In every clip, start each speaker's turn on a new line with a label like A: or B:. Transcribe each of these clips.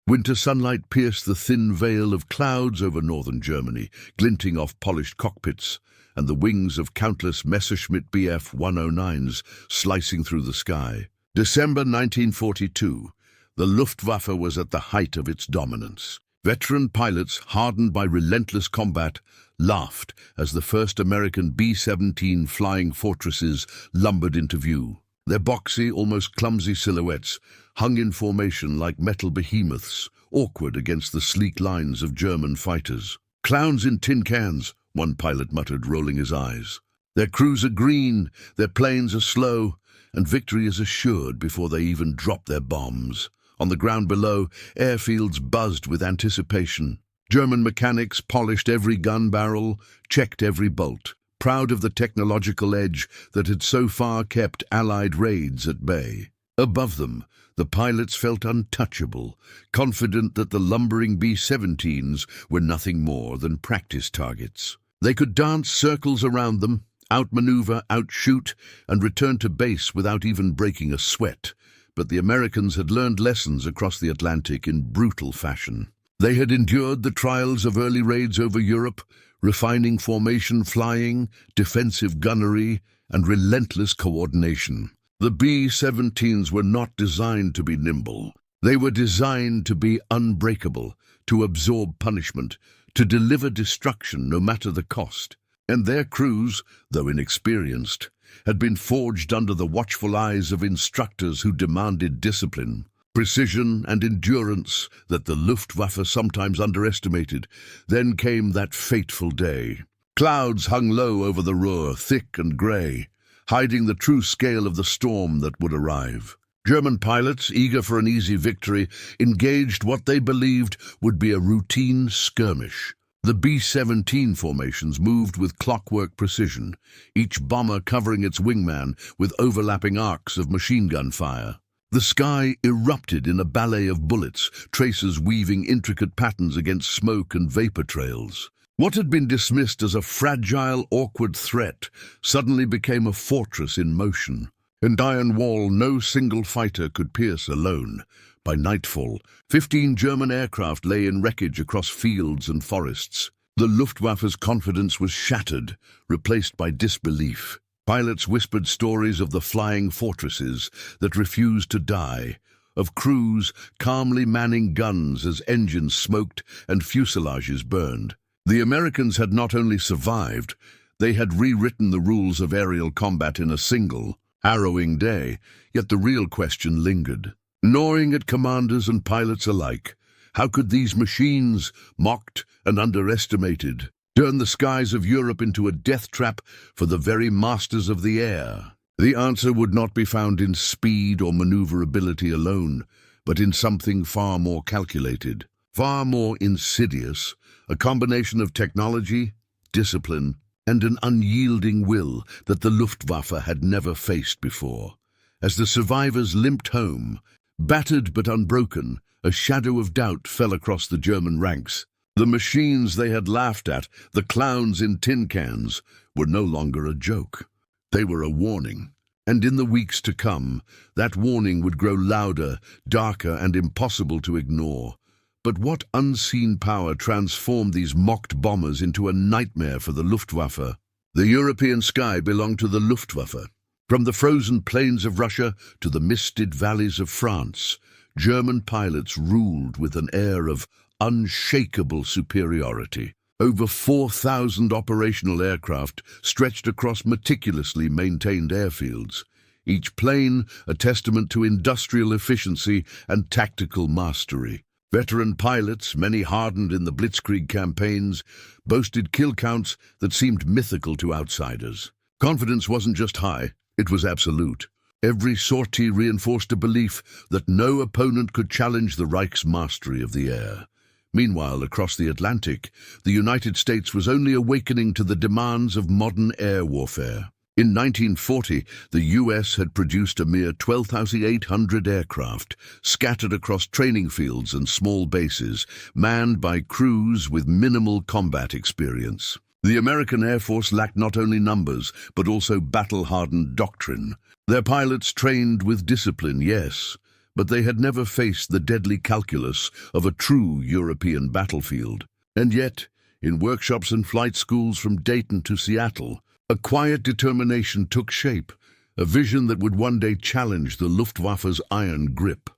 A: Winter sunlight pierced the thin veil of clouds over northern Germany, glinting off polished cockpits, and the wings of countless Messerschmitt Bf 109s slicing through the sky. December 1942. The Luftwaffe was at the height of its dominance. Veteran pilots, hardened by relentless combat, laughed as the first American B-17 flying fortresses lumbered into view. Their boxy, almost clumsy silhouettes hung in formation like metal behemoths, awkward against the sleek lines of German fighters. "Clowns in tin cans," one pilot muttered, rolling his eyes. "Their crews are green, their planes are slow, and victory is assured before they even drop their bombs." On the ground below, airfields buzzed with anticipation. German mechanics polished every gun barrel, checked every bolt, proud of the technological edge that had so far kept Allied raids at bay. Above them, the pilots felt untouchable, confident that the lumbering B-17s were nothing more than practice targets. They could dance circles around them, outmaneuver, outshoot, and return to base without even breaking a sweat. But the Americans had learned lessons across the Atlantic in brutal fashion. They had endured the trials of early raids over Europe, refining formation flying, defensive gunnery, and relentless coordination. The B-17s were not designed to be nimble. They were designed to be unbreakable, to absorb punishment, to deliver destruction no matter the cost. And their crews, though inexperienced, had been forged under the watchful eyes of instructors who demanded discipline, precision, and endurance that the Luftwaffe sometimes underestimated. Then came that fateful day. Clouds hung low over the Ruhr, thick and grey, hiding the true scale of the storm that would arrive. German pilots, eager for an easy victory, engaged what they believed would be a routine skirmish. The B-17 formations moved with clockwork precision, each bomber covering its wingman with overlapping arcs of machine gun fire. The sky erupted in a ballet of bullets, tracers weaving intricate patterns against smoke and vapor trails. What had been dismissed as a fragile, awkward threat suddenly became a fortress in motion. An iron wall no single fighter could pierce alone. By nightfall, 15 German aircraft lay in wreckage across fields and forests. The Luftwaffe's confidence was shattered, replaced by disbelief. Pilots whispered stories of the flying fortresses that refused to die, of crews calmly manning guns as engines smoked and fuselages burned. The Americans had not only survived, they had rewritten the rules of aerial combat in a single, harrowing day, yet the real question lingered. Gnawing at commanders and pilots alike, how could these machines, mocked and underestimated, turn the skies of Europe into a death trap for the very masters of the air? The answer would not be found in speed or maneuverability alone, but in something far more calculated, far more insidious, a combination of technology, discipline, and an unyielding will that the Luftwaffe had never faced before. As the survivors limped home, battered but unbroken, a shadow of doubt fell across the German ranks. The machines they had laughed at, the clowns in tin cans, were no longer a joke. They were a warning. And in the weeks to come, that warning would grow louder, darker, and impossible to ignore. But what unseen power transformed these mocked bombers into a nightmare for the Luftwaffe? The European sky belonged to the Luftwaffe. From the frozen plains of Russia to the misted valleys of France, German pilots ruled with an air of unshakable superiority. Over 4,000 operational aircraft stretched across meticulously maintained airfields, each plane a testament to industrial efficiency and tactical mastery. Veteran pilots, many hardened in the Blitzkrieg campaigns, boasted kill counts that seemed mythical to outsiders. Confidence wasn't just high, it was absolute. Every sortie reinforced a belief that no opponent could challenge the Reich's mastery of the air. Meanwhile, across the Atlantic, the United States was only awakening to the demands of modern air warfare. In 1940, the US had produced a mere 12,800 aircraft, scattered across training fields and small bases, manned by crews with minimal combat experience. The American Air Force lacked not only numbers, but also battle-hardened doctrine. Their pilots trained with discipline, yes, but they had never faced the deadly calculus of a true European battlefield. And yet, in workshops and flight schools from Dayton to Seattle, a quiet determination took shape, a vision that would one day challenge the Luftwaffe's iron grip.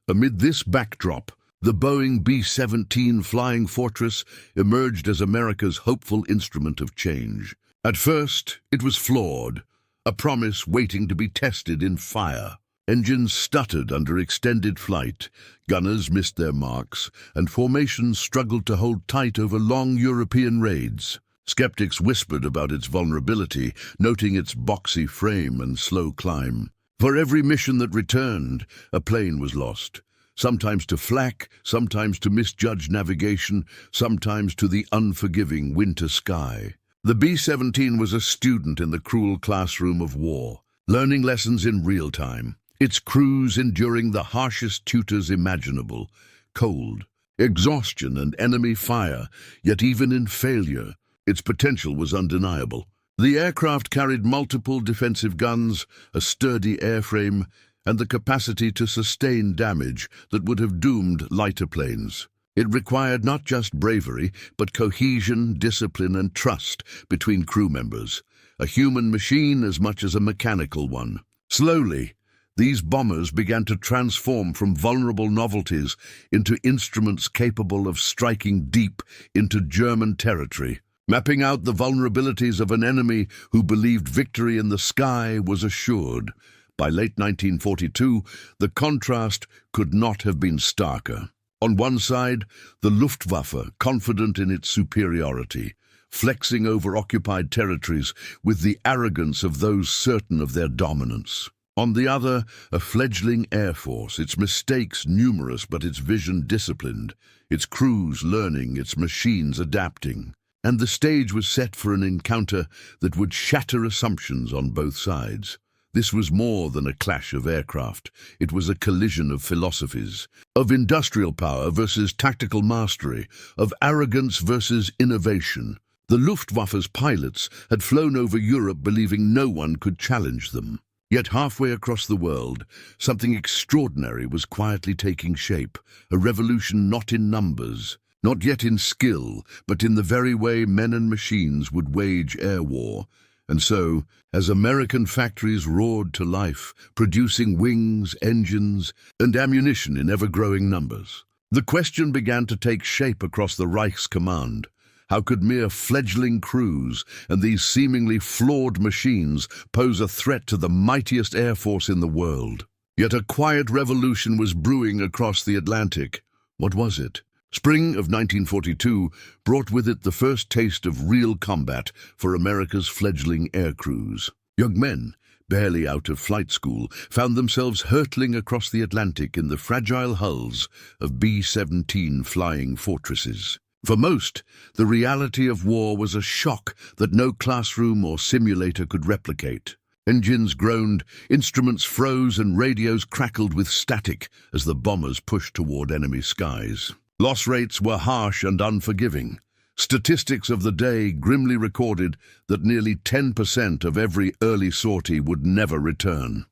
A: Amid this backdrop, the Boeing B-17 Flying Fortress emerged as America's hopeful instrument of change. At first, it was flawed, a promise waiting to be tested in fire. Engines stuttered under extended flight, gunners missed their marks, and formations struggled to hold tight over long European raids. Skeptics whispered about its vulnerability, noting its boxy frame and slow climb. For every mission that returned, a plane was lost. Sometimes to flak, sometimes to misjudged navigation, sometimes to the unforgiving winter sky. The B-17 was a student in the cruel classroom of war, learning lessons in real time. Its crews enduring the harshest tutors imaginable, cold, exhaustion and enemy fire, yet even in failure, its potential was undeniable. The aircraft carried multiple defensive guns, a sturdy airframe, and the capacity to sustain damage that would have doomed lighter planes. It required not just bravery, but cohesion, discipline, and trust between crew members, a human machine as much as a mechanical one. Slowly, these bombers began to transform from vulnerable novelties into instruments capable of striking deep into German territory, mapping out the vulnerabilities of an enemy who believed victory in the sky was assured. By late 1942, the contrast could not have been starker. On one side, the Luftwaffe, confident in its superiority, flexing over occupied territories with the arrogance of those certain of their dominance. On the other, a fledgling air force, its mistakes numerous but its vision disciplined, its crews learning, its machines adapting. And the stage was set for an encounter that would shatter assumptions on both sides. This was more than a clash of aircraft. It was a collision of philosophies, of industrial power versus tactical mastery, of arrogance versus innovation. The Luftwaffe's pilots had flown over Europe believing no one could challenge them. Yet halfway across the world, something extraordinary was quietly taking shape, a revolution not in numbers, not yet in skill, but in the very way men and machines would wage air war. And so, as American factories roared to life, producing wings, engines, and ammunition in ever-growing numbers, the question began to take shape across the Reich's command. How could mere fledgling crews and these seemingly flawed machines pose a threat to the mightiest air force in the world? Yet a quiet revolution was brewing across the Atlantic. What was it? Spring of 1942 brought with it the first taste of real combat for America's fledgling air crews. Young men, barely out of flight school, found themselves hurtling across the Atlantic in the fragile hulls of B-17 Flying Fortresses. For most, the reality of war was a shock that no classroom or simulator could replicate. Engines groaned, instruments froze, and radios crackled with static as the bombers pushed toward enemy skies. Loss rates were harsh and unforgiving. Statistics of the day grimly recorded that nearly 10% of every early sortie would never return.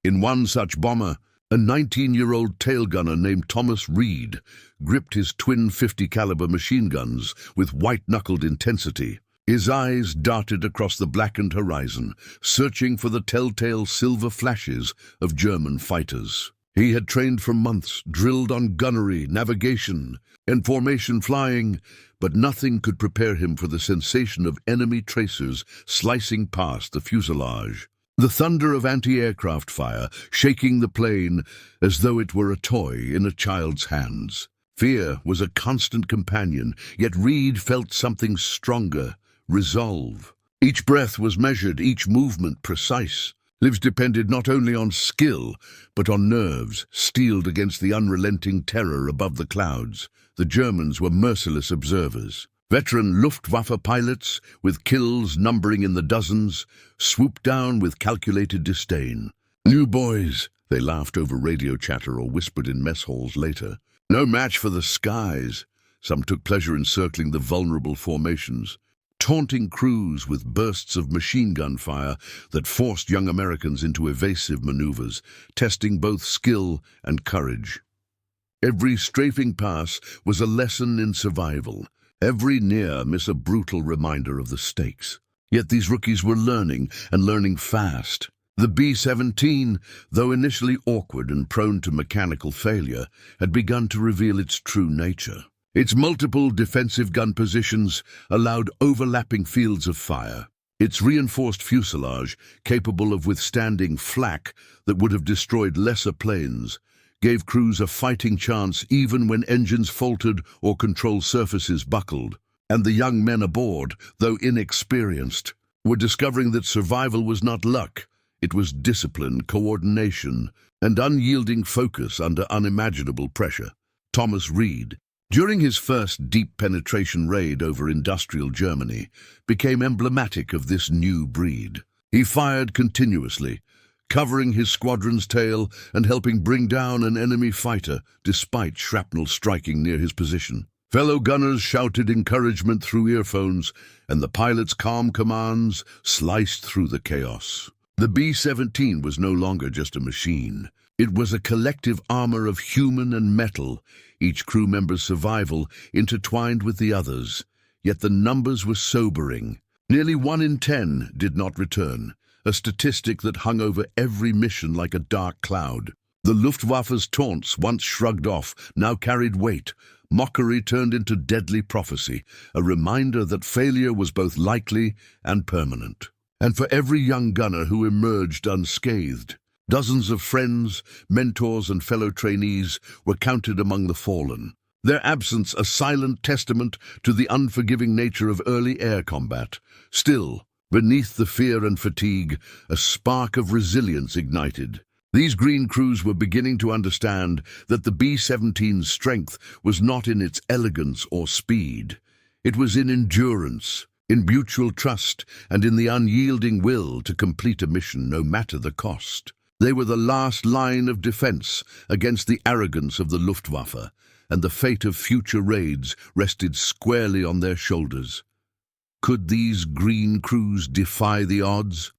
A: In one such bomber, a 19-year-old tail gunner named Thomas Reed gripped his twin .50 caliber machine guns with white-knuckled intensity. His eyes darted across the blackened horizon, searching for the telltale silver flashes of German fighters. He had trained for months, drilled on gunnery, navigation, and formation flying, but nothing could prepare him for the sensation of enemy tracers slicing past the fuselage. The thunder of anti-aircraft fire shaking the plane as though it were a toy in a child's hands. Fear was a constant companion, yet Reed felt something stronger, resolve. Each breath was measured, each movement precise. Lives depended not only on skill, but on nerves, steeled against the unrelenting terror above the clouds. The Germans were merciless observers. Veteran Luftwaffe pilots, with kills numbering in the dozens, swooped down with calculated disdain. "New boys," they laughed over radio chatter or whispered in mess halls later. "No match for the skies." Some took pleasure in circling the vulnerable formations. taunting crews with bursts of machine gun fire that forced young Americans into evasive maneuvers, testing both skill and courage. Every strafing pass was a lesson in survival, every near miss a brutal reminder of the stakes. Yet these rookies were learning, and learning fast. The B-17, though initially awkward and prone to mechanical failure, had begun to reveal its true nature. Its multiple defensive gun positions allowed overlapping fields of fire. Its reinforced fuselage, capable of withstanding flak that would have destroyed lesser planes, gave crews a fighting chance even when engines faltered or control surfaces buckled. And the young men aboard, though inexperienced, were discovering that survival was not luck. It was discipline, coordination, and unyielding focus under unimaginable pressure. Thomas Reed, during his first deep penetration raid over industrial Germany, became emblematic of this new breed. He fired continuously, covering his squadron's tail and helping bring down an enemy fighter despite shrapnel striking near his position. Fellow gunners shouted encouragement through earphones, and the pilot's calm commands sliced through the chaos. The B-17 was no longer just a machine. It was a collective armor of human and metal, each crew member's survival intertwined with the others. Yet the numbers were sobering. Nearly 1 in 10 did not return, a statistic that hung over every mission like a dark cloud. The Luftwaffe's taunts, once shrugged off, now carried weight. Mockery turned into deadly prophecy, a reminder that failure was both likely and permanent. And for every young gunner who emerged unscathed, dozens of friends, mentors, and fellow trainees were counted among the fallen, their absence a silent testament to the unforgiving nature of early air combat. Still, beneath the fear and fatigue, a spark of resilience ignited. These green crews were beginning to understand that the B-17's strength was not in its elegance or speed. It was in endurance, in mutual trust, and in the unyielding will to complete a mission no matter the cost. They were the last line of defense against the arrogance of the Luftwaffe, and the fate of future raids rested squarely on their shoulders. Could these green crews defy the odds,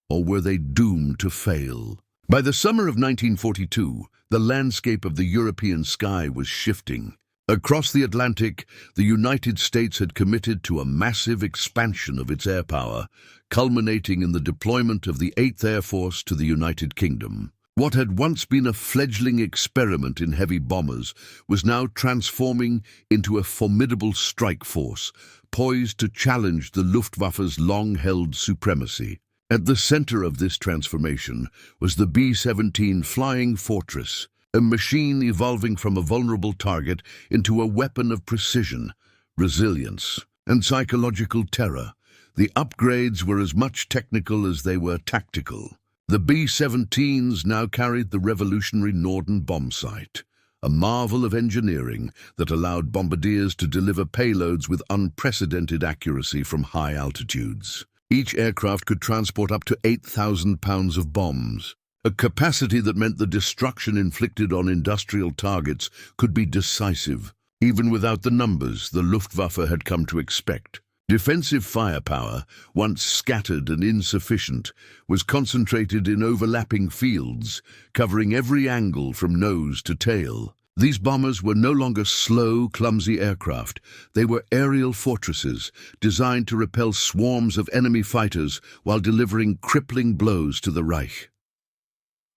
A: or were they doomed to fail? By the summer of 1942, the landscape of the European sky was shifting. Across the Atlantic, the United States had committed to a massive expansion of its air power, culminating in the deployment of the 8th Air Force to the United Kingdom. What had once been a fledgling experiment in heavy bombers was now transforming into a formidable strike force, poised to challenge the Luftwaffe's long-held supremacy. At the center of this transformation was the B-17 Flying Fortress, a machine evolving from a vulnerable target into a weapon of precision, resilience, and psychological terror. The upgrades were as much technical as they were tactical. The B-17s now carried the revolutionary Norden bomb sight, a marvel of engineering that allowed bombardiers to deliver payloads with unprecedented accuracy from high altitudes. Each aircraft could transport up to 8,000 pounds of bombs, a capacity that meant the destruction inflicted on industrial targets could be decisive, even without the numbers the Luftwaffe had come to expect. Defensive firepower, once scattered and insufficient, was concentrated in overlapping fields, covering every angle from nose to tail. These bombers were no longer slow, clumsy aircraft. They were aerial fortresses, designed to repel swarms of enemy fighters while delivering crippling blows to the Reich.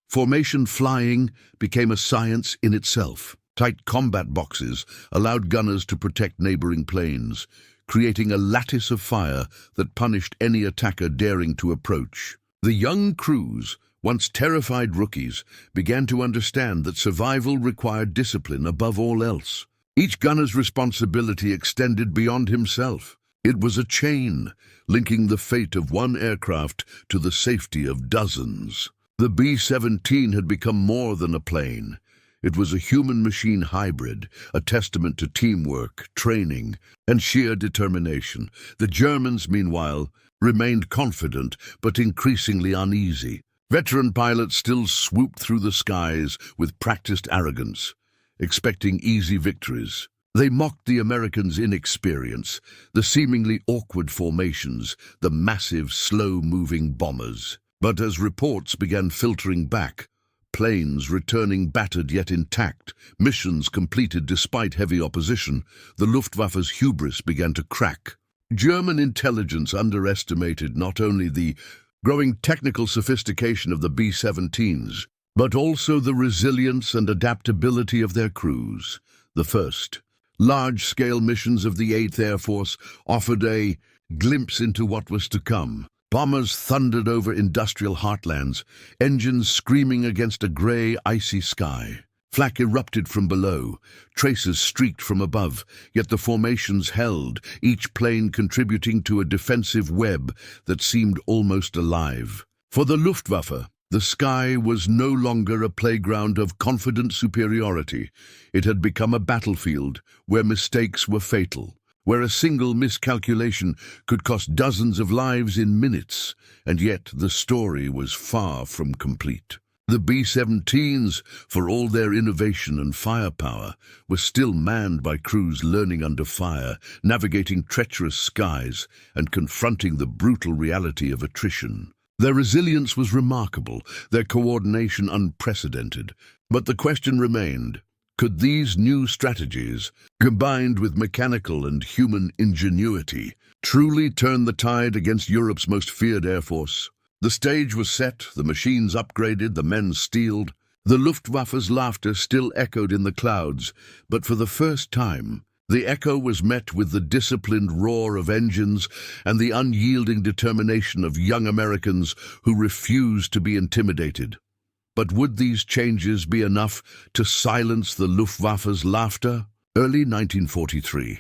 A: Formation flying became a science in itself. Tight combat boxes allowed gunners to protect neighboring planes, creating a lattice of fire that punished any attacker daring to approach. The young crews, once terrified rookies, began to understand that survival required discipline above all else. Each gunner's responsibility extended beyond himself. It was a chain, linking the fate of one aircraft to the safety of dozens. The B-17 had become more than a plane. It was a human-machine hybrid, a testament to teamwork, training, and sheer determination. The Germans, meanwhile, remained confident but increasingly uneasy. Veteran pilots still swooped through the skies with practiced arrogance, expecting easy victories. They mocked the Americans' inexperience, the seemingly awkward formations, the massive, slow-moving bombers. But as reports began filtering back, planes returning battered yet intact, missions completed despite heavy opposition, the Luftwaffe's hubris began to crack. German intelligence underestimated not only the growing technical sophistication of the B-17s, but also the resilience and adaptability of their crews. The first, large-scale missions of the 8th Air Force offered a glimpse into what was to come. Bombers thundered over industrial heartlands, engines screaming against a grey, icy sky. Flak erupted from below, traces streaked from above, yet the formations held, each plane contributing to a defensive web that seemed almost alive. For the Luftwaffe, the sky was no longer a playground of confident superiority. It had become a battlefield where mistakes were fatal, where a single miscalculation could cost dozens of lives in minutes, and yet the story was far from complete. The B-17s, for all their innovation and firepower, were still manned by crews learning under fire, navigating treacherous skies, and confronting the brutal reality of attrition. Their resilience was remarkable, their coordination unprecedented. But the question remained, could these new strategies, combined with mechanical and human ingenuity, truly turn the tide against Europe's most feared air force? The stage was set, the machines upgraded, the men steeled. The Luftwaffe's laughter still echoed in the clouds, but for the first time, the echo was met with the disciplined roar of engines and the unyielding determination of young Americans who refused to be intimidated. But would these changes be enough to silence the Luftwaffe's laughter? Early 1943.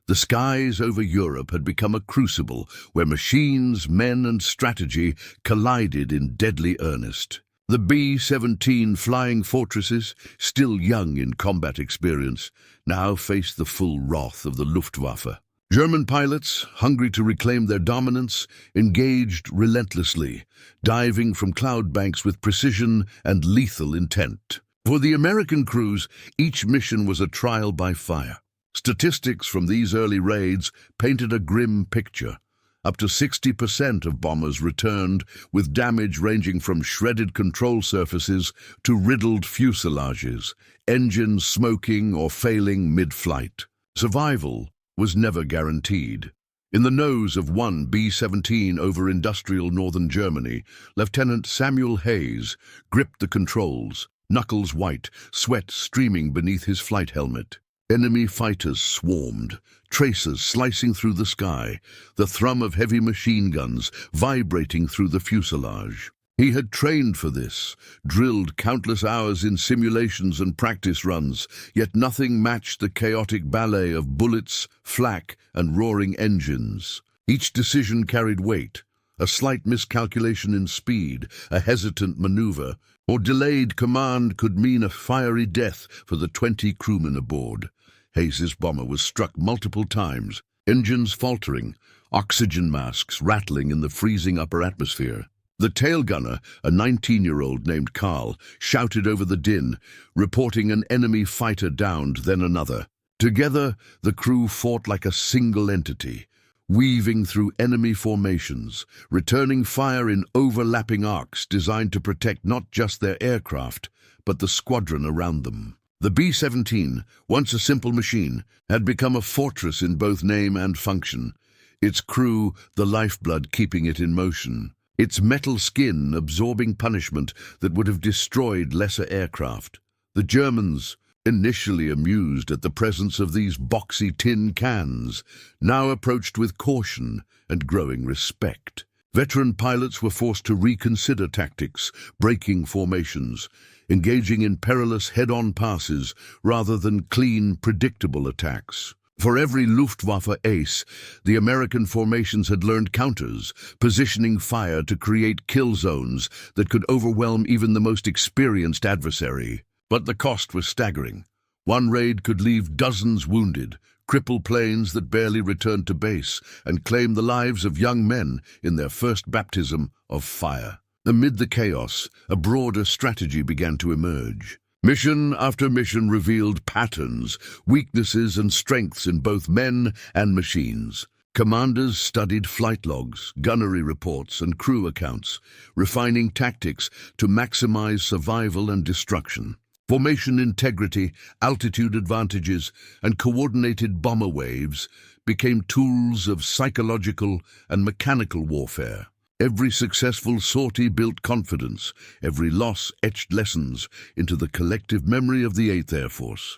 A: The skies over Europe had become a crucible where machines, men, and strategy collided in deadly earnest. The B-17 flying fortresses, still young in combat experience, now faced the full wrath of the Luftwaffe. German pilots, hungry to reclaim their dominance, engaged relentlessly, diving from cloud banks with precision and lethal intent. For the American crews, each mission was a trial by fire. Statistics from these early raids painted a grim picture. Up to 60% of bombers returned, with damage ranging from shredded control surfaces to riddled fuselages, engines smoking or failing mid-flight. Survival was never guaranteed. In the nose of one B-17 over industrial northern Germany, Lieutenant Samuel Hayes gripped the controls, knuckles white, sweat streaming beneath his flight helmet. Enemy fighters swarmed, tracers slicing through the sky, the thrum of heavy machine guns vibrating through the fuselage. He had trained for this, drilled countless hours in simulations and practice runs, yet nothing matched the chaotic ballet of bullets, flak, and roaring engines. Each decision carried weight. A slight miscalculation in speed, a hesitant maneuver, or delayed command could mean a fiery death for the 20 crewmen aboard. Hayes's bomber was struck multiple times, engines faltering, oxygen masks rattling in the freezing upper atmosphere. The tail gunner, a 19-year-old named Carl, shouted over the din, reporting an enemy fighter downed, then another. Together, the crew fought like a single entity, weaving through enemy formations, returning fire in overlapping arcs designed to protect not just their aircraft, but the squadron around them. The B-17, once a simple machine, had become a fortress in both name and function, its crew the lifeblood keeping it in motion, its metal skin absorbing punishment that would have destroyed lesser aircraft. The Germans, initially amused at the presence of these boxy tin cans, now approached with caution and growing respect. Veteran pilots were forced to reconsider tactics, breaking formations, engaging in perilous head-on passes rather than clean, predictable attacks. For every Luftwaffe ace, the American formations had learned counters, positioning fire to create kill zones that could overwhelm even the most experienced adversary. But the cost was staggering. One raid could leave dozens wounded, cripple planes that barely returned to base, and claim the lives of young men in their first baptism of fire. Amid the chaos, a broader strategy began to emerge. Mission after mission revealed patterns, weaknesses and strengths in both men and machines. Commanders studied flight logs, gunnery reports, and crew accounts, refining tactics to maximize survival and destruction. Formation integrity, altitude advantages, and coordinated bomber waves became tools of psychological and mechanical warfare. Every successful sortie built confidence, every loss etched lessons into the collective memory of the 8th Air Force.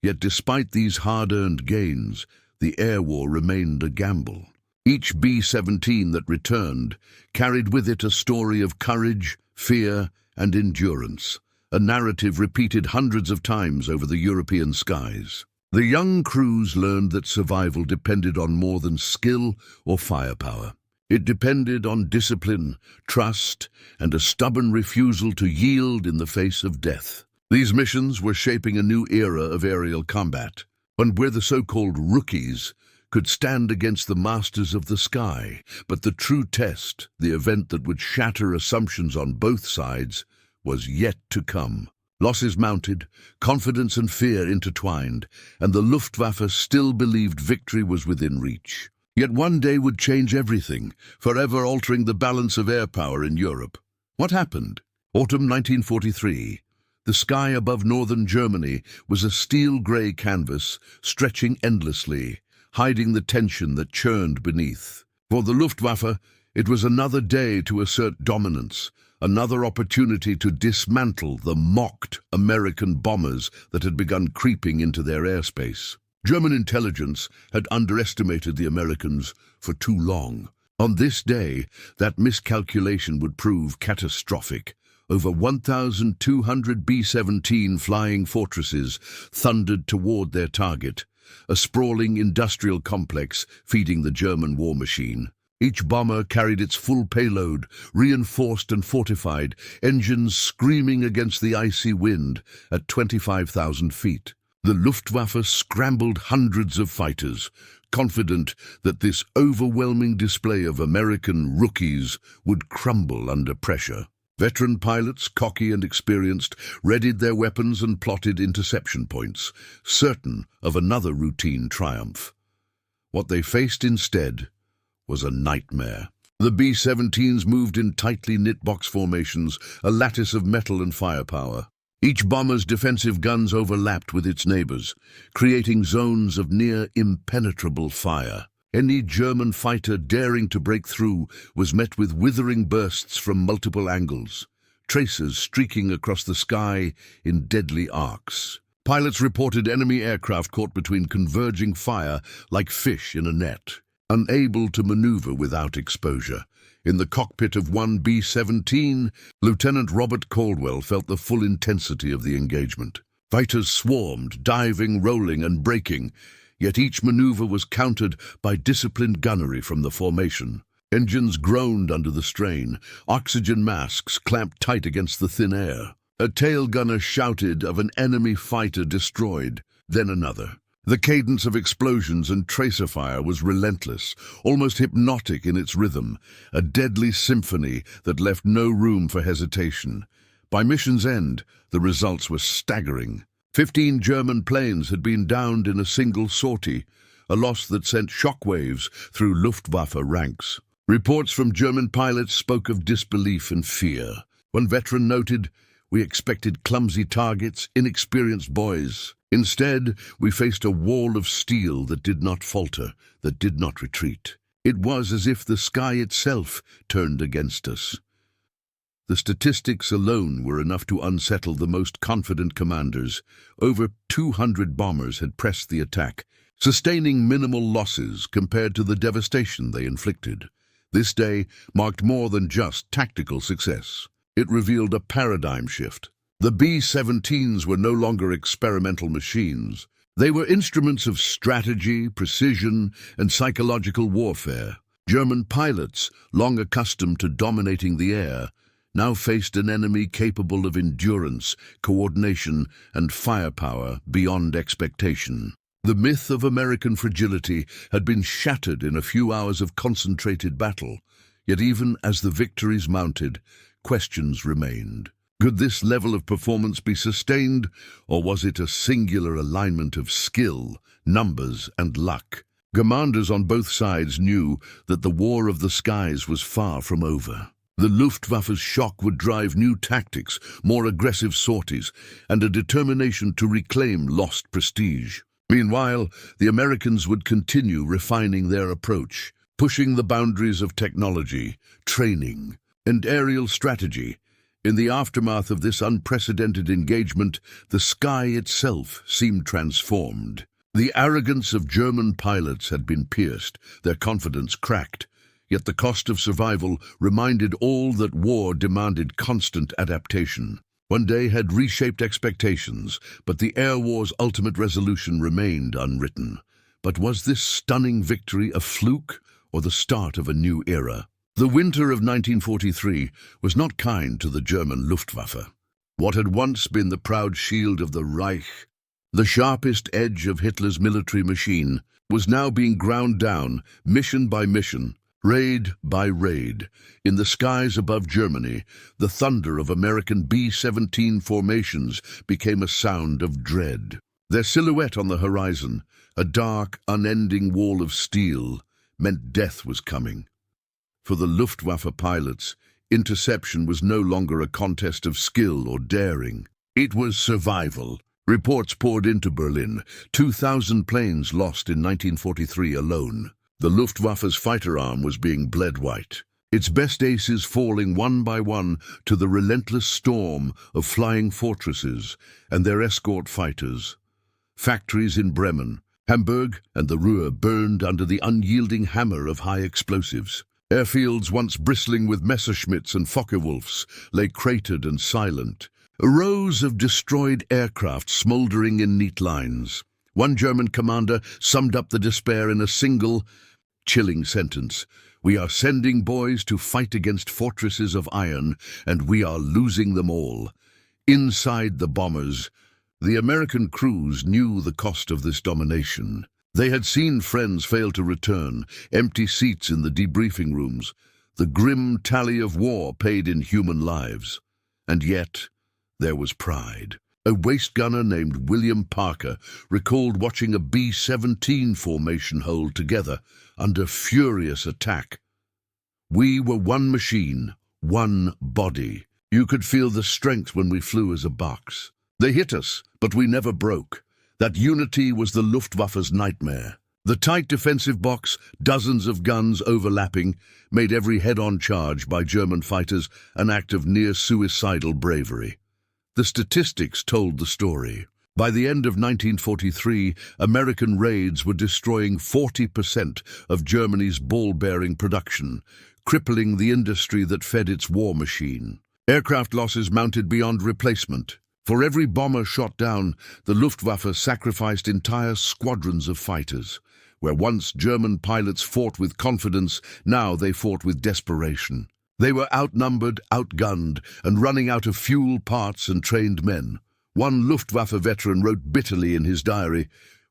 A: Yet despite these hard-earned gains, the air war remained a gamble. Each B-17 that returned carried with it a story of courage, fear, and endurance, a narrative repeated hundreds of times over the European skies. The young crews learned that survival depended on more than skill or firepower. It depended on discipline, trust, and a stubborn refusal to yield in the face of death. These missions were shaping a new era of aerial combat, one where the so-called rookies could stand against the masters of the sky. But the true test, the event that would shatter assumptions on both sides, was yet to come. Losses mounted, confidence and fear intertwined, and the Luftwaffe still believed victory was within reach. Yet one day would change everything, forever altering the balance of air power in Europe. What happened? Autumn 1943. The sky above northern Germany was a steel-gray canvas, stretching endlessly, hiding the tension that churned beneath. For the Luftwaffe, it was another day to assert dominance, another opportunity to dismantle the mocked American bombers that had begun creeping into their airspace. German intelligence had underestimated the Americans for too long. On this day, that miscalculation would prove catastrophic. Over 1,200 B-17 flying fortresses thundered toward their target, a sprawling industrial complex feeding the German war machine. Each bomber carried its full payload, reinforced and fortified, engines screaming against the icy wind at 25,000 feet. The Luftwaffe scrambled hundreds of fighters, confident that this overwhelming display of American rookies would crumble under pressure. Veteran pilots, cocky and experienced, readied their weapons and plotted interception points, certain of another routine triumph. What they faced instead was a nightmare. The B-17s moved in tightly knit box formations, a lattice of metal and firepower. Each bomber's defensive guns overlapped with its neighbors, creating zones of near impenetrable fire. Any German fighter daring to break through was met with withering bursts from multiple angles, tracers streaking across the sky in deadly arcs. Pilots reported enemy aircraft caught between converging fire like fish in a net, unable to maneuver without exposure. In the cockpit of one B-17, Lieutenant Robert Caldwell felt the full intensity of the engagement. Fighters swarmed, diving, rolling, and braking, yet each maneuver was countered by disciplined gunnery from the formation. Engines groaned under the strain, oxygen masks clamped tight against the thin air. A tail gunner shouted of an enemy fighter destroyed, then another. The cadence of explosions and tracer fire was relentless, almost hypnotic in its rhythm, a deadly symphony that left no room for hesitation. By mission's end, the results were staggering. 15 German planes had been downed in a single sortie, a loss that sent shockwaves through Luftwaffe ranks. Reports from German pilots spoke of disbelief and fear. One veteran noted, "We expected clumsy targets, inexperienced boys. Instead, we faced a wall of steel that did not falter, that did not retreat. It was as if the sky itself turned against us." The statistics alone were enough to unsettle the most confident commanders. Over 200 bombers had pressed the attack, sustaining minimal losses compared to the devastation they inflicted. This day marked more than just tactical success. It revealed a paradigm shift. The B-17s were no longer experimental machines. They were instruments of strategy, precision, and psychological warfare. German pilots, long accustomed to dominating the air, now faced an enemy capable of endurance, coordination, and firepower beyond expectation. The myth of American fragility had been shattered in a few hours of concentrated battle, yet even as the victories mounted, questions remained. Could this level of performance be sustained, or was it a singular alignment of skill, numbers, and luck? Commanders on both sides knew that the war of the skies was far from over. The Luftwaffe's shock would drive new tactics, more aggressive sorties, and a determination to reclaim lost prestige. Meanwhile, the Americans would continue refining their approach, pushing the boundaries of technology, training, and aerial strategy. In the aftermath of this unprecedented engagement, the sky itself seemed transformed. The arrogance of German pilots had been pierced, their confidence cracked. Yet the cost of survival reminded all that war demanded constant adaptation. One day had reshaped expectations, but the air war's ultimate resolution remained unwritten. But was this stunning victory a fluke or the start of a new era? The winter of 1943 was not kind to the German Luftwaffe. What had once been the proud shield of the Reich, the sharpest edge of Hitler's military machine, was now being ground down, mission by mission, raid by raid. In the skies above Germany, the thunder of American B-17 formations became a sound of dread. Their silhouette on the horizon, a dark, unending wall of steel, meant death was coming. For the Luftwaffe pilots, interception was no longer a contest of skill or daring. It was survival. Reports poured into Berlin, 2,000 planes lost in 1943 alone. The Luftwaffe's fighter arm was being bled white, its best aces falling one by one to the relentless storm of flying fortresses and their escort fighters. Factories in Bremen, Hamburg, and the Ruhr burned under the unyielding hammer of high explosives. Airfields once bristling with Messerschmitts and Focke-Wulfs lay cratered and silent, rows of destroyed aircraft smoldering in neat lines. One German commander summed up the despair in a single, chilling sentence: "We are sending boys to fight against fortresses of iron, and we are losing them all." Inside the bombers, the American crews knew the cost of this domination. They had seen friends fail to return, empty seats in the debriefing rooms, the grim tally of war paid in human lives. And yet, there was pride. A waist gunner named William Parker recalled watching a B-17 formation hold together under furious attack. "We were one machine, one body. You could feel the strength when we flew as a box. They hit us, but we never broke." That unity was the Luftwaffe's nightmare. The tight defensive box, dozens of guns overlapping, made every head-on charge by German fighters an act of near-suicidal bravery. The statistics told the story. By the end of 1943, American raids were destroying 40% of Germany's ball-bearing production, crippling the industry that fed its war machine. Aircraft losses mounted beyond replacement. For every bomber shot down, the Luftwaffe sacrificed entire squadrons of fighters. Where once German pilots fought with confidence, now they fought with desperation. They were outnumbered, outgunned, and running out of fuel, parts, and trained men. One Luftwaffe veteran wrote bitterly in his diary,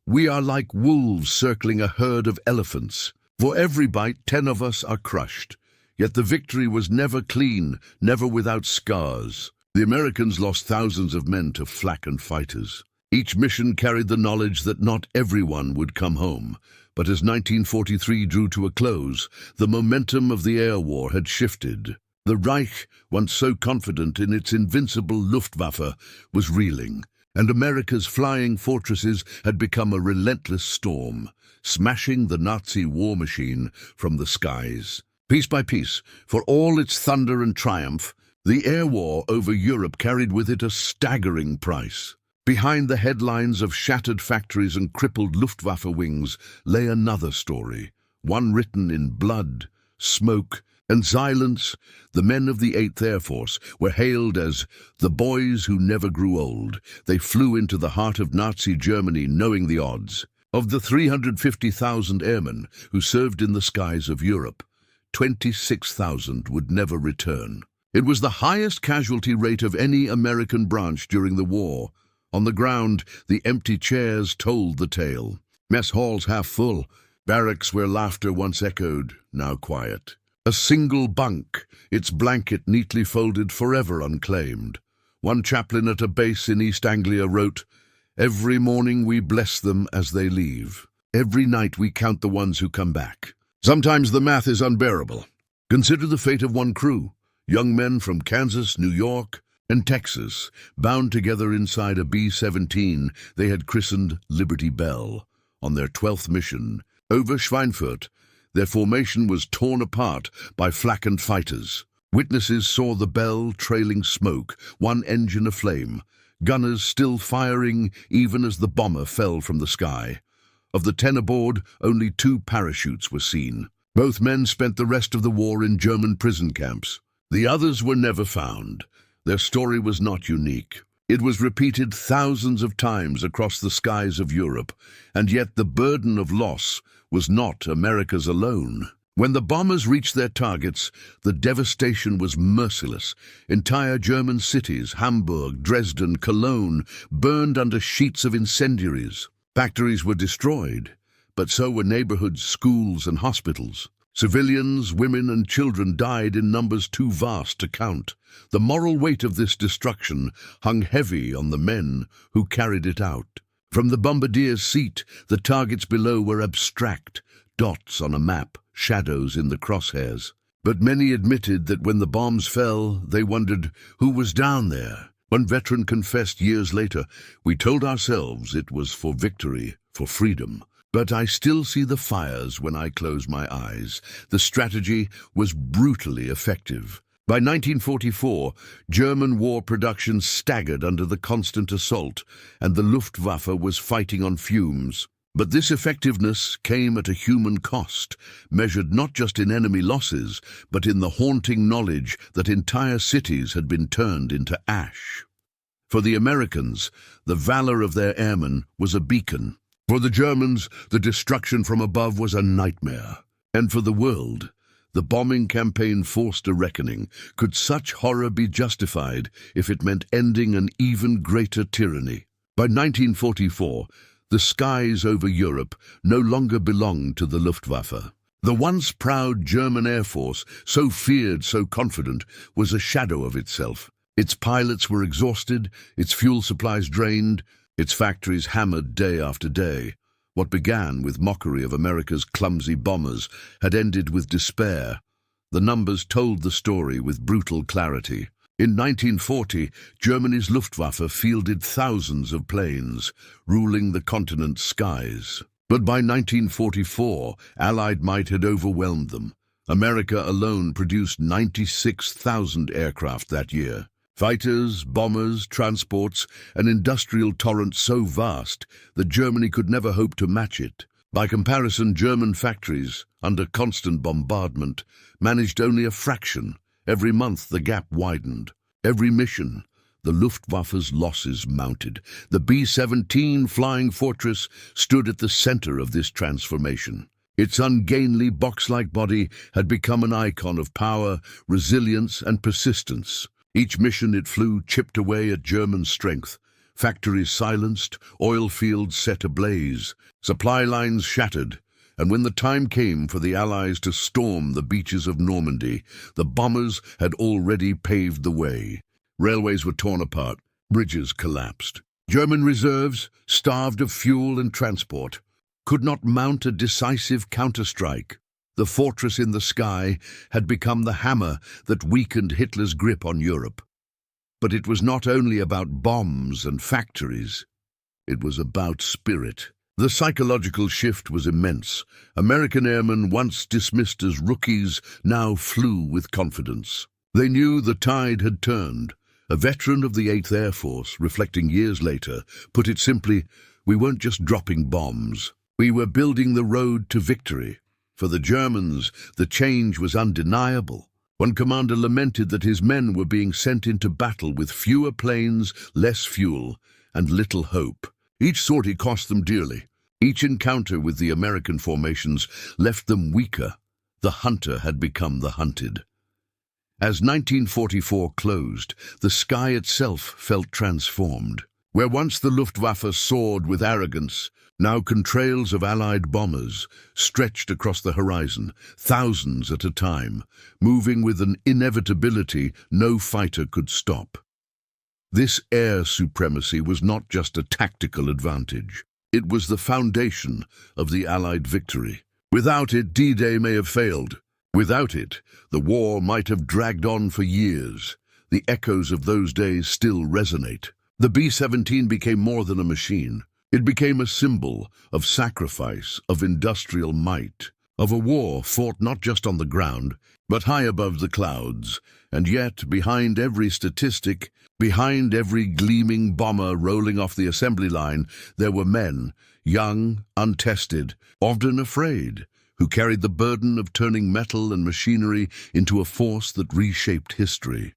A: "We are like wolves circling a herd of elephants. For every bite, 10 of us are crushed." Yet the victory was never clean, never without scars. The Americans lost thousands of men to flak and fighters. Each mission carried the knowledge that not everyone would come home. But as 1943 drew to a close, the momentum of the air war had shifted. The Reich, once so confident in its invincible Luftwaffe, was reeling, and America's flying fortresses had become a relentless storm, smashing the Nazi war machine from the skies. Piece by piece, for all its thunder and triumph, the air war over Europe carried with it a staggering price. Behind the headlines of shattered factories and crippled Luftwaffe wings lay another story, one written in blood, smoke, and silence. The men of the 8th Air Force were hailed as the boys who never grew old. They flew into the heart of Nazi Germany knowing the odds. Of the 350,000 airmen who served in the skies of Europe, 26,000 would never return. It was the highest casualty rate of any American branch during the war. On the ground, the empty chairs told the tale. Mess halls half full, barracks where laughter once echoed, now quiet. A single bunk, its blanket neatly folded, forever unclaimed. One chaplain at a base in East Anglia wrote, "Every morning we bless them as they leave. Every night we count the ones who come back." Sometimes the math is unbearable. Consider the fate of one crew, young men from Kansas, New York, and Texas, bound together inside a B-17 they had christened Liberty Bell. On their 12th mission, over Schweinfurt, their formation was torn apart by flak-and fighters. Witnesses saw the Bell trailing smoke, one engine aflame, gunners still firing even as the bomber fell from the sky. Of the 10 aboard, only 2 parachutes were seen. Both men spent the rest of the war in German prison camps. The others were never found. Their story was not unique. It was repeated thousands of times across the skies of Europe, and yet the burden of loss was not America's alone. When the bombers reached their targets, the devastation was merciless. Entire German cities, Hamburg, Dresden, Cologne, burned under sheets of incendiaries. Factories were destroyed, but so were neighborhoods, schools, and hospitals. Civilians, women, and children died in numbers too vast to count. The moral weight of this destruction hung heavy on the men who carried it out. From the bombardier's seat, the targets below were abstract, dots on a map, shadows in the crosshairs. But many admitted that when the bombs fell, they wondered who was down there. One veteran confessed years later, "We told ourselves it was for victory, for freedom. But I still see the fires when I close my eyes." The strategy was brutally effective. By 1944, German war production staggered under the constant assault, and the Luftwaffe was fighting on fumes. But this effectiveness came at a human cost, measured not just in enemy losses, but in the haunting knowledge that entire cities had been turned into ash. For the Americans, the valor of their airmen was a beacon. For the Germans, the destruction from above was a nightmare. And for the world, the bombing campaign forced a reckoning. Could such horror be justified if it meant ending an even greater tyranny? By 1944, the skies over Europe no longer belonged to the Luftwaffe. The once proud German Air Force, so feared, so confident, was a shadow of itself. Its pilots were exhausted, its fuel supplies drained, its factories hammered day after day. What began with mockery of America's clumsy bombers had ended with despair. The numbers told the story with brutal clarity. In 1940, Germany's Luftwaffe fielded thousands of planes, ruling the continent's skies. But by 1944, Allied might had overwhelmed them. America alone produced 96,000 aircraft that year. Fighters, bombers, transports, an industrial torrent so vast that Germany could never hope to match it. By comparison, German factories, under constant bombardment, managed only a fraction. Every month the gap widened. Every mission, the Luftwaffe's losses mounted. The B-17 Flying Fortress stood at the center of this transformation. Its ungainly box-like body had become an icon of power, resilience, and persistence. Each mission it flew chipped away at German strength. Factories silenced, oil fields set ablaze, supply lines shattered, and when the time came for the Allies to storm the beaches of Normandy, the bombers had already paved the way. Railways were torn apart, bridges collapsed. German reserves, starved of fuel and transport, could not mount a decisive counterstrike. The fortress in the sky had become the hammer that weakened Hitler's grip on Europe. But it was not only about bombs and factories. It was about spirit. The psychological shift was immense. American airmen, once dismissed as rookies, now flew with confidence. They knew the tide had turned. A veteran of the 8th Air Force, reflecting years later, put it simply, "We weren't just dropping bombs. We were building the road to victory." For the Germans, the change was undeniable. One commander lamented that his men were being sent into battle with fewer planes, less fuel, and little hope. Each sortie cost them dearly. Each encounter with the American formations left them weaker. The hunter had become the hunted. As 1944 closed, the sky itself felt transformed. Where once the Luftwaffe soared with arrogance, now contrails of Allied bombers stretched across the horizon, thousands at a time, moving with an inevitability no fighter could stop. This air supremacy was not just a tactical advantage. It was the foundation of the Allied victory. Without it, D-Day may have failed. Without it, the war might have dragged on for years. The echoes of those days still resonate. The B-17 became more than a machine. It became a symbol of sacrifice, of industrial might, of a war fought not just on the ground, but high above the clouds. And yet, behind every statistic, behind every gleaming bomber rolling off the assembly line, there were men, young, untested, often afraid, who carried the burden of turning metal and machinery into a force that reshaped history.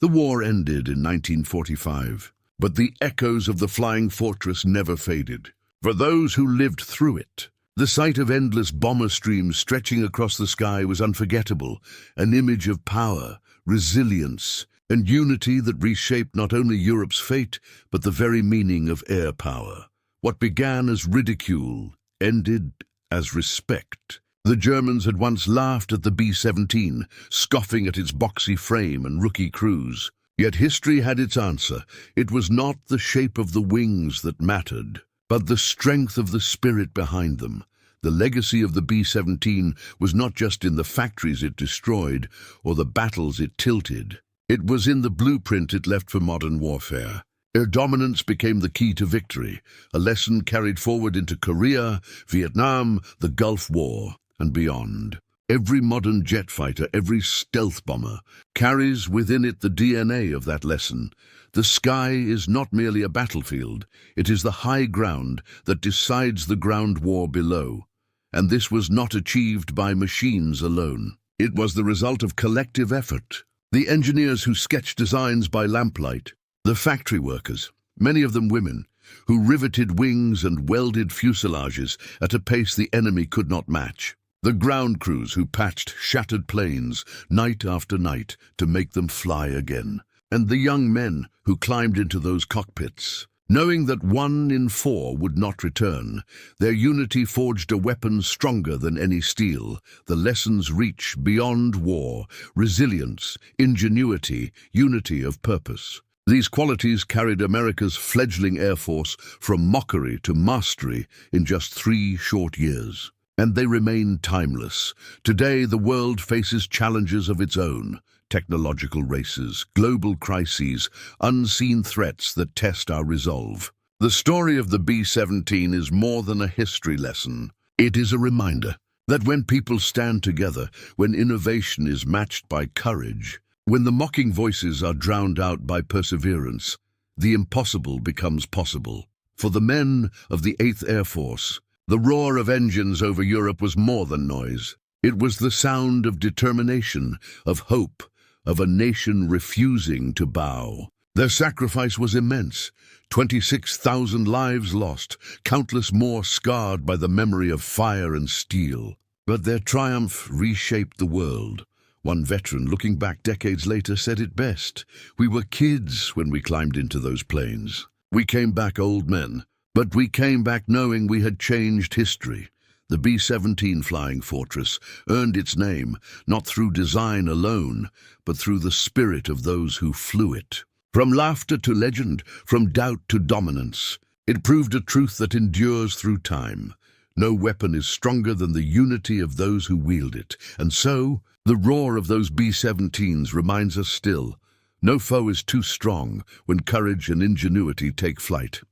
A: The war ended in 1945, but the echoes of the flying fortress never faded. For those who lived through it, the sight of endless bomber streams stretching across the sky was unforgettable, an image of power, resilience, and unity that reshaped not only Europe's fate, but the very meaning of air power. What began as ridicule ended as respect. The Germans had once laughed at the B-17, scoffing at its boxy frame and rookie crews. Yet history had its answer. It was not the shape of the wings that mattered, but the strength of the spirit behind them. The legacy of the B-17 was not just in the factories it destroyed or the battles it tilted. It was in the blueprint it left for modern warfare. Air dominance became the key to victory, a lesson carried forward into Korea, Vietnam, the Gulf War, and beyond. Every modern jet fighter, every stealth bomber, carries within it the DNA of that lesson. The sky is not merely a battlefield, it is the high ground that decides the ground war below. And this was not achieved by machines alone. It was the result of collective effort. The engineers who sketched designs by lamplight, the factory workers, many of them women, who riveted wings and welded fuselages at a pace the enemy could not match. The ground crews who patched shattered planes night after night to make them fly again. And the young men who climbed into those cockpits, knowing that 1 in 4 would not return. Their unity forged a weapon stronger than any steel. The lessons reach beyond war: resilience, ingenuity, unity of purpose. These qualities carried America's fledgling Air Force from mockery to mastery in just 3 short years. And they remain timeless. Today, the world faces challenges of its own: technological races, global crises, unseen threats that test our resolve. The story of the B-17 is more than a history lesson. It is a reminder that when people stand together, when innovation is matched by courage, when the mocking voices are drowned out by perseverance, the impossible becomes possible. For the men of the 8th Air Force, the roar of engines over Europe was more than noise. It was the sound of determination, of hope, of a nation refusing to bow. Their sacrifice was immense. 26,000 lives lost, countless more scarred by the memory of fire and steel. But their triumph reshaped the world. One veteran, looking back decades later, said it best: "We were kids when we climbed into those planes. We came back old men. But we came back knowing we had changed history." The B-17 Flying Fortress earned its name not through design alone, but through the spirit of those who flew it. From laughter to legend, from doubt to dominance, it proved a truth that endures through time. No weapon is stronger than the unity of those who wield it. And so, the roar of those B-17s reminds us still: no foe is too strong when courage and ingenuity take flight.